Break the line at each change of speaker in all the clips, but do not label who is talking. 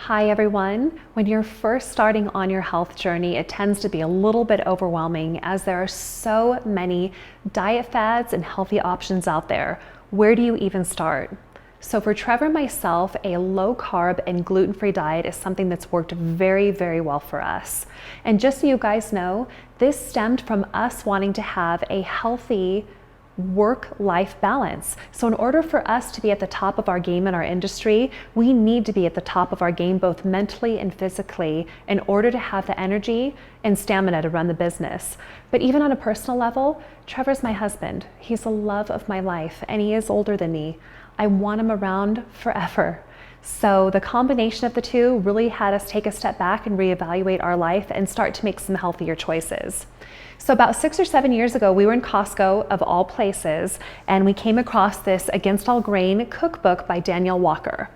Hi everyone. When you're first starting on your health journey, it tends to be a little bit overwhelming as there are so many diet fads and healthy options out there. Where do you even start? So for Trevor and myself, a low carb and gluten-free diet is something that's worked very, very well for us. And just so you guys know, this stemmed from us wanting to have a healthy work-life balance. So in order for us to be at the top of our game in our industry, we need to be at the top of our game both mentally and physically in order to have the energy and stamina to run the business. But even on a personal level, Trevor's my husband. He's the love of my life and he is older than me. I want him around forever. So the combination of the two really had us take a step back and reevaluate our life and start to make some healthier choices. So about 6 or 7 years ago, we were in Costco of all places, and we came across this Against All Grain cookbook by Danielle Walker.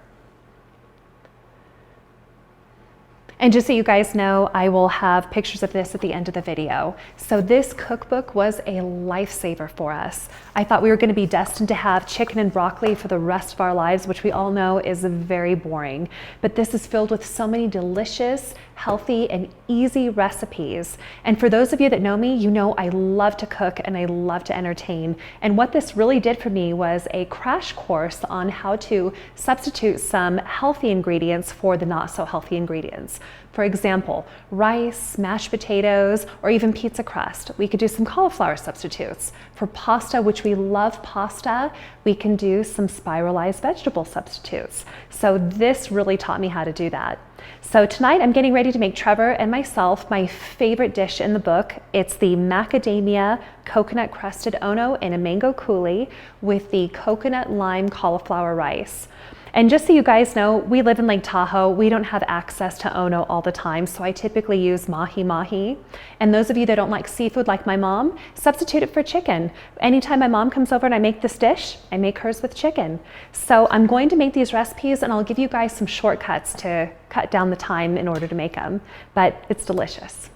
And just so you guys know, I will have pictures of this at the end of the video. So this cookbook was a lifesaver for us. I thought we were going to be destined to have chicken and broccoli for the rest of our lives, which we all know is very boring. But this is filled with so many delicious, healthy, and easy recipes. And for those of you that know me, you know I love to cook and I love to entertain. And what this really did for me was a crash course on how to substitute some healthy ingredients for the not so healthy ingredients. For example, rice, mashed potatoes, or even pizza crust. We could do some cauliflower substitutes. For pasta, which we love pasta, we can do some spiralized vegetable substitutes. So this really taught me how to do that. So tonight I'm getting ready to make Trevor and myself my favorite dish in the book. It's the Macadamia-Crusted Coconut Ono in a Mango Coulis with the coconut lime cauliflower rice. And just so you guys know, we live in Lake Tahoe. We don't have access to Ono all the time, so I typically use mahi-mahi. And those of you that don't like seafood like my mom, substitute it for chicken. Anytime my mom comes over and I make this dish, I make hers with chicken. So I'm going to make these recipes and I'll give you guys some shortcuts to cut down the time in order to make them, but it's delicious.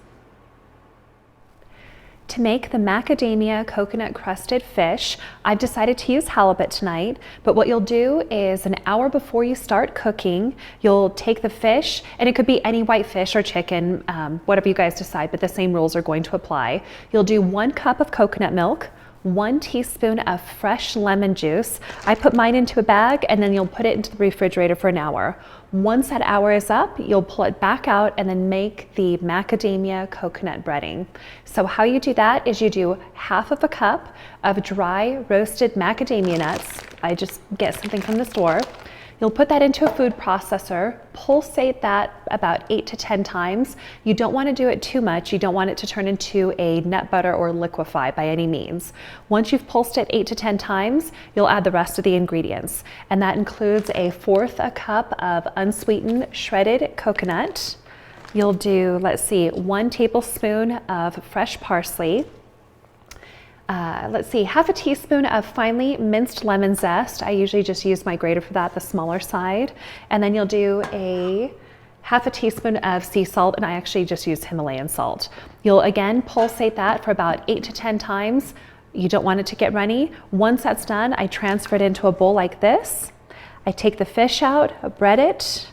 To make the macadamia coconut crusted fish, I've decided to use halibut tonight, but what you'll do is an hour before you start cooking, you'll take the fish, and it could be any white fish or chicken, whatever you guys decide, but the same rules are going to apply. You'll do 1 cup of coconut milk, 1 teaspoon of fresh lemon juice. I put mine into a bag and then you'll put it into the refrigerator for an hour. Once that hour is up, you'll pull it back out and then make the macadamia coconut breading. So how you do that is you do 1/2 cup of dry roasted macadamia nuts. I just get something from the store. You'll put that into a food processor, pulsate that about 8 to 10 times. You don't want to do it too much. You don't want it to turn into a nut butter or liquefy by any means. Once you've pulsed it 8 to 10 times, you'll add the rest of the ingredients. And that includes 1/4 cup of unsweetened shredded coconut. You'll do, let's see, 1 tablespoon of fresh parsley. 1/2 teaspoon of finely minced lemon zest. I usually just use my grater for that, the smaller side. And then you'll do 1/2 teaspoon of sea salt, and I actually just use Himalayan salt. You'll again pulsate that for about 8 to 10 times. You don't want it to get runny. Once that's done, I transfer it into a bowl like this. I take the fish out, bread it,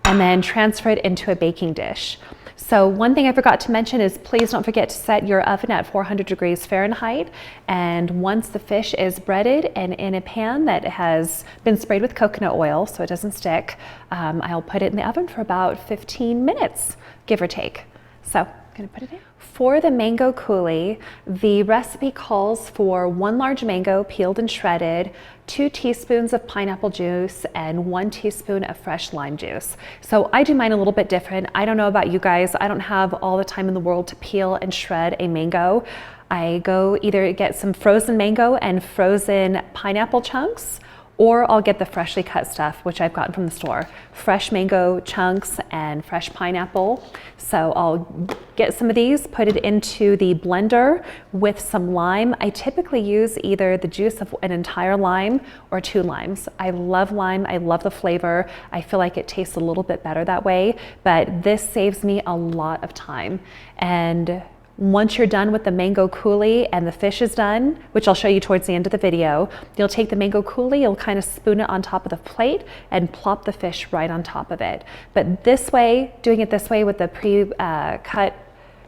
and then transfer it into a baking dish. So one thing I forgot to mention is please don't forget to set your oven at 400 degrees Fahrenheit. And once the fish is breaded and in a pan that has been sprayed with coconut oil so it doesn't stick, I'll put it in the oven for about 15 minutes, give or take. So I'm gonna put it in. For the Mango Coulis, the recipe calls for 1 large mango peeled and shredded, 2 teaspoons of pineapple juice, and 1 teaspoon of fresh lime juice. So I do mine a little bit different. I don't know about you guys. I don't have all the time in the world to peel and shred a mango. I go either get some frozen mango and frozen pineapple chunks, or I'll get the freshly cut stuff, which I've gotten from the store. Fresh mango chunks and fresh pineapple. So I'll get some of these, put it into the blender with some lime. I typically use either the juice of an entire lime or 2 limes. I love lime, I love the flavor. I feel like it tastes a little bit better that way, but this saves me a lot of time. And Once you're done with the mango coulis and the fish is done, which I'll show you towards the end of the video, you'll take the mango coulis, you'll kind of spoon it on top of the plate and plop the fish right on top of it. But this way, doing it this way with the pre-cut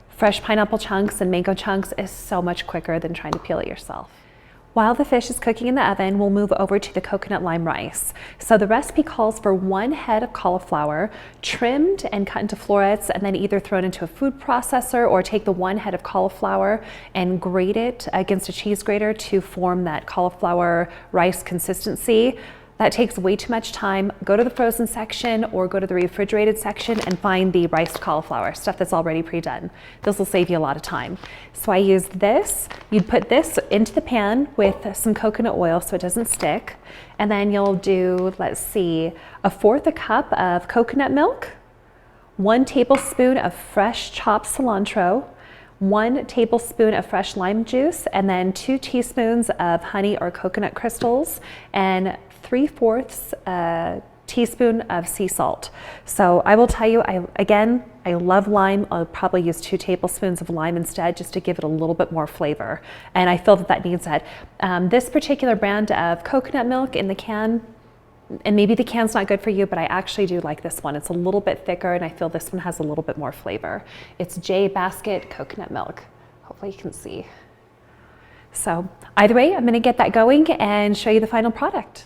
fresh pineapple chunks and mango chunks is so much quicker than trying to peel it yourself. While the fish is cooking in the oven, we'll move over to the coconut lime rice. So the recipe calls for 1 head of cauliflower, trimmed and cut into florets, and then either thrown into a food processor or take the 1 head of cauliflower and grate it against a cheese grater to form that cauliflower rice consistency. That takes way too much time. Go to the frozen section or go to the refrigerated section and find the riced cauliflower, stuff that's already pre-done. This will save you a lot of time. So I used this. You'd put this into the pan with some coconut oil so it doesn't stick. And then you'll do, let's see, 1/4 cup of coconut milk, 1 tablespoon of fresh chopped cilantro, 1 tablespoon of fresh lime juice, and then 2 teaspoons of honey or coconut crystals, and 3/4 teaspoon of sea salt. So I will tell you, I love lime. I'll probably use 2 tablespoons of lime instead just to give it a little bit more flavor. And I feel that that needs that. This particular brand of coconut milk in the can, and maybe the can's not good for you, but I actually do like this one. It's a little bit thicker and I feel this one has a little bit more flavor. It's J Basket coconut milk. Hopefully you can see. So either way, I'm gonna get that going and show you the final product.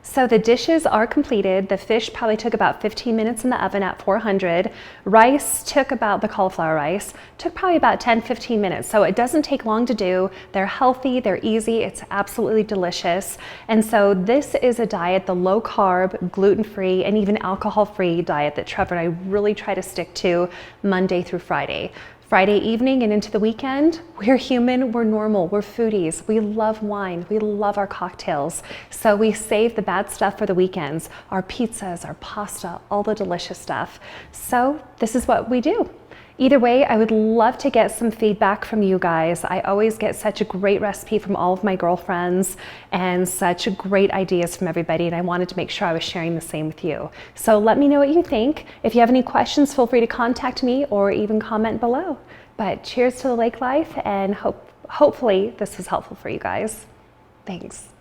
So the dishes are completed. The fish probably took about 15 minutes in the oven at 400. Rice took about, the cauliflower rice, took probably about 10-15 minutes. So it doesn't take long to do. They're healthy, they're easy, it's absolutely delicious. And so this is a diet, the low carb, gluten-free, and even alcohol-free diet that Trevor and I really try to stick to Monday through Friday. Friday evening and into the weekend, we're human, we're normal, we're foodies. We love wine, we love our cocktails. So we save the bad stuff for the weekends, our pizzas, our pasta, all the delicious stuff. So this is what we do. Either way, I would love to get some feedback from you guys. I always get such a great recipe from all of my girlfriends and such great ideas from everybody, and I wanted to make sure I was sharing the same with you. So let me know what you think. If you have any questions, feel free to contact me or even comment below. But cheers to the lake life, and hopefully this was helpful for you guys. Thanks.